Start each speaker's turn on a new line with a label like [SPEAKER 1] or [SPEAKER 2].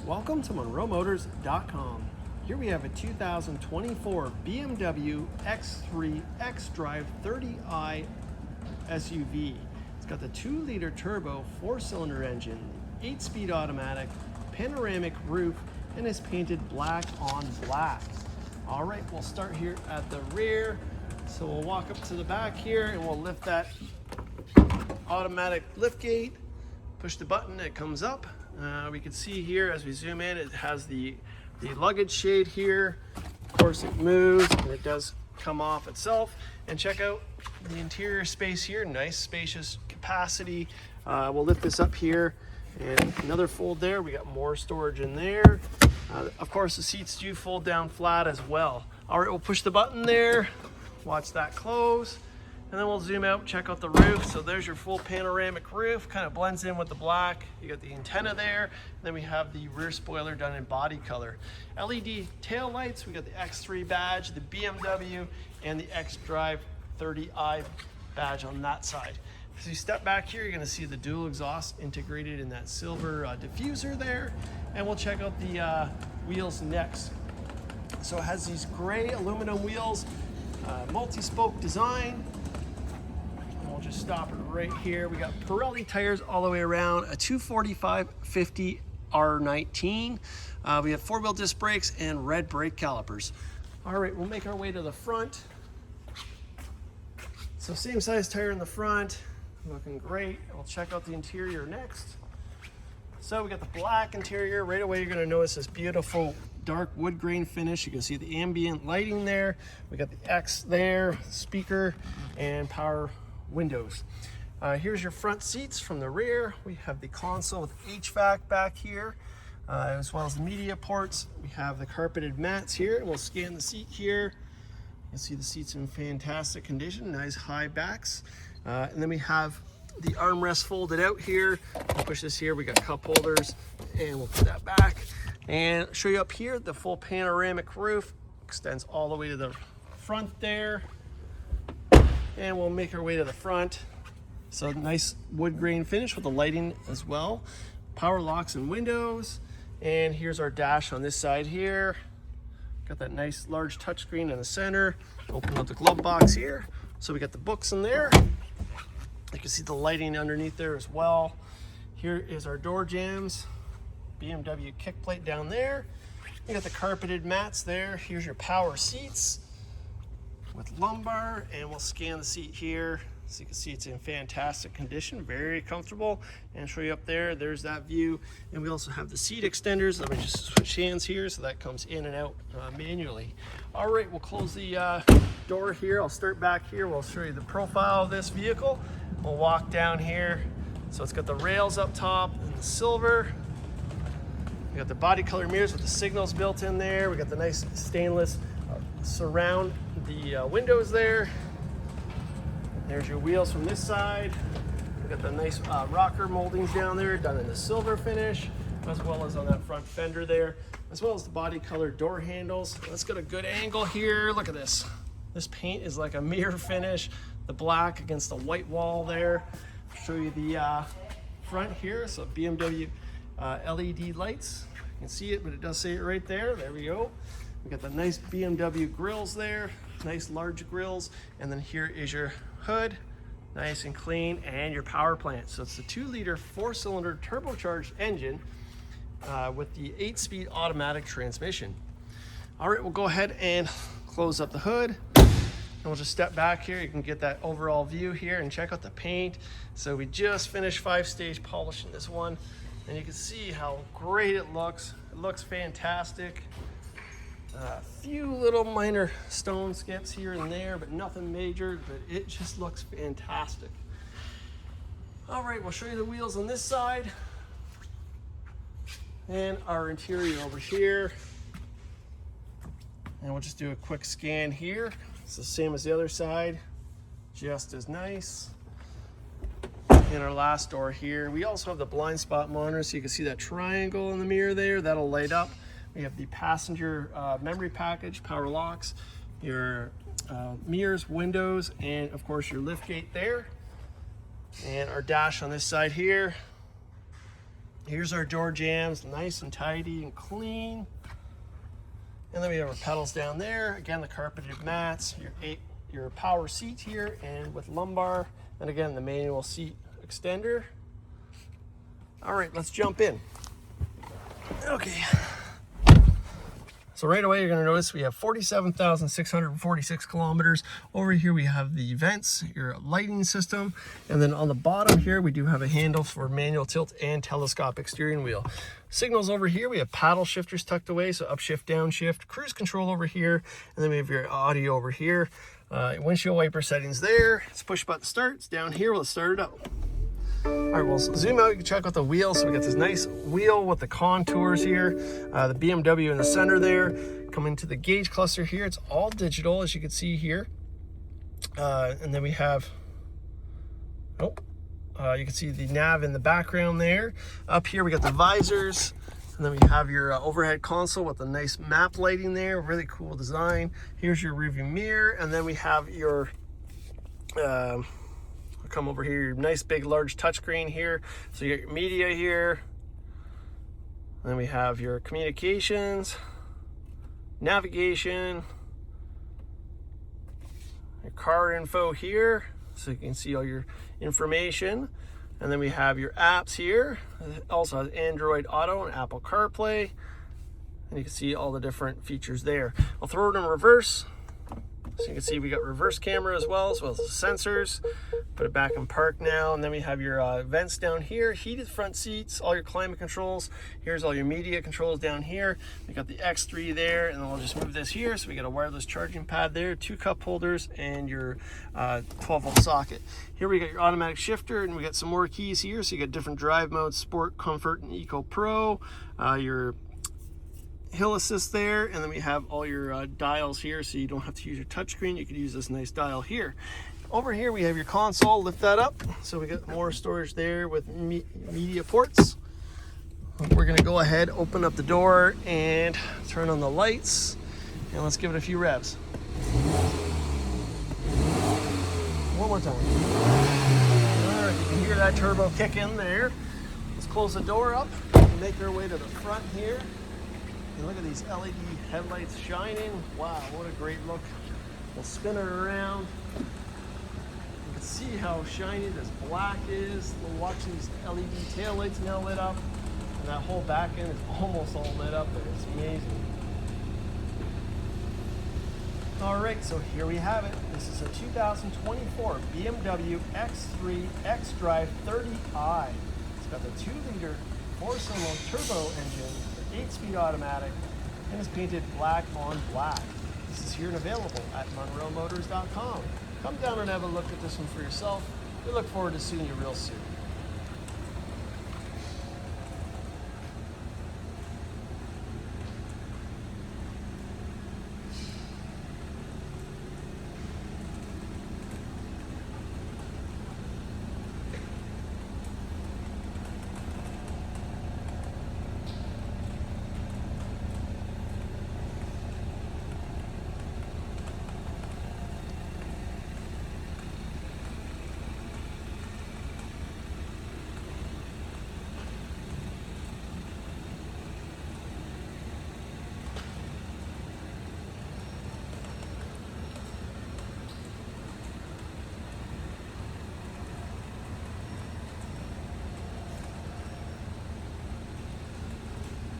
[SPEAKER 1] Welcome to MonroeMotors.com. Here we have a 2024 BMW X3 xDrive30i SUV. It's got the 2-liter turbo 4-cylinder engine, 8-speed automatic, panoramic roof, and is painted black on black. All right, we'll start here at the rear. So we'll walk up to the back here and we'll lift that automatic lift gate, push the button, it comes up. We can see here as we zoom in, it has the luggage shade here. Of course it moves and it does come off itself. And check out the interior space here, nice spacious capacity. We'll lift this up here and another fold there. We got more storage in there. Of course the seats do fold down flat as well. All right, we'll push the button there, watch that close. And then we'll zoom out, check out the roof. So there's your full panoramic roof, kind of blends in with the black. You got the antenna there. And then we have the rear spoiler done in body color. LED tail lights, we got the X3 badge, the BMW, and the xDrive30i badge on that side. As you step back here, you're gonna see the dual exhaust integrated in that silver diffuser there. And we'll check out the wheels next. So it has these gray aluminum wheels, multi-spoke design. We'll just stop it right here. We got Pirelli tires all the way around, a 245/50 R19. We have 4-wheel disc brakes and red brake calipers. All right, we'll make our way to the front. So same size tire in the front, looking great. We'll check out the interior next. So we got the black interior. Right away, you're gonna notice this beautiful dark wood grain finish. You can see the ambient lighting there. We got the X there, speaker, and power windows. Here's your front seats from the rear. We have the console with HVAC back here, as well as the media ports. We have the carpeted mats here, and we'll scan the seat here. You'll see the seats in fantastic condition, nice high backs. And then we have the armrest folded out here. We'll push this here, we got cup holders, and we'll put that back. And show you up here, the full panoramic roof extends all the way to the front there. And we'll make our way to the front. So nice wood grain finish with the lighting as well. Power locks and windows. And here's our dash on this side here. Got that nice large touchscreen in the center. Open up the glove box here. So we got the books in there. You can see the lighting underneath there as well. Here is our door jambs. BMW kick plate down there. You got the carpeted mats there. Here's your power seats with lumbar, and we'll scan the seat here. So you can see it's in fantastic condition, very comfortable. And show you up there, there's that view. And we also have the seat extenders. Let me just switch hands here so that comes in and out manually. All right, we'll close the door here. I'll start back here. We'll show you the profile of this vehicle. We'll walk down here. So it's got the rails up top and the silver. We got the body color mirrors with the signals built in there. We got the nice stainless surround the windows there. There's your wheels from this side. We got the nice rocker moldings down there done in the silver finish, as well as on that front fender there, as well as the body color door handles. Let's get a good angle here. Look at this. This paint is like a mirror finish, the black against the white wall there. I'll show you the front here. So BMW LED lights. You can see it, but it does say it right there. There we go. We got the nice BMW grills there, nice large grills, and then here is your hood, nice and clean, and your power plant. So it's the 2-liter 4-cylinder turbocharged engine with the 8-speed automatic transmission. All right, we'll go ahead and close up the hood, and we'll just step back here. You can get that overall view here and check out the paint. So we just finished 5-stage polishing this one, and you can see how great it looks. It looks fantastic. A few little minor stone skips here and there, but nothing major, but it just looks fantastic. All right, we'll show you the wheels on this side and our interior over here. And we'll just do a quick scan here. It's the same as the other side, just as nice. In our last door here, we also have the blind spot monitor, so you can see that triangle in the mirror there, that'll light up. We have the passenger memory package, power locks, your mirrors, windows, and of course your lift gate there. And our dash on this side here. Here's our door jambs, nice and tidy and clean. And then we have our pedals down there. Again, the carpeted mats, your power seat here, and with lumbar. And again, the manual seat extender. All right, let's jump in. Okay. So right away, you're gonna notice we have 47,646 kilometers. Over here, we have the vents, your lighting system. And then on the bottom here, we do have a handle for manual tilt and telescopic steering wheel. Signals over here, we have paddle shifters tucked away, so upshift, downshift, cruise control over here, and then we have your audio over here. Windshield wiper settings there. It's push button start. It's down here. Let's start it up. All right, we'll zoom out. You can check out the wheel. So we got this nice wheel with the contours here. The BMW in the center there. Coming to the gauge cluster here. It's all digital, as you can see here. And then we have, you can see the nav in the background there. Up here, we got the visors. And then we have your overhead console with a nice map lighting there. Really cool design. Here's your rearview mirror. And then we have your, come over here, your nice big large touchscreen here. So you got your media here. And then we have your communications, navigation, your car info here. So you can see all your information. And then we have your apps here. It also has Android Auto and Apple Carplay. And you can see all the different features there. I'll throw it in reverse. So you can see we got reverse camera as well as the sensors. Put it back in park now. And then we have your vents down here, heated front seats, all your climate controls. Here's all your media controls down here. We got the X3 there, and then we'll just move this here. So we got a wireless charging pad there, 2 cup holders, and your 12-volt socket. Here we got your automatic shifter, and we got some more keys here. So you got different drive modes, Sport, Comfort, and Eco Pro. Your hill assist there, and then we have all your dials here, so you don't have to use your touchscreen. You can use this nice dial here. Over here we have your console. Lift that up, so we got more storage there with media ports. We're gonna go ahead, open up the door, and turn on the lights, and let's give it a few revs. One more time. All right, you can hear that turbo kick in there. Let's close the door up and make our way to the front here. And look at these LED headlights shining. Wow, what a great look. We'll spin it around. You can see how shiny this black is. We're watching these LED taillights now lit up. And that whole back end is almost all lit up there. It's amazing. All right, so here we have it. This is a 2024 BMW X3 xDrive30i. It's got the 2-liter 4-cylinder turbo engine, 8-speed automatic, and is painted black on black. This is here and available at MonroeMotors.com. Come down and have a look at this one for yourself. We look forward to seeing you real soon.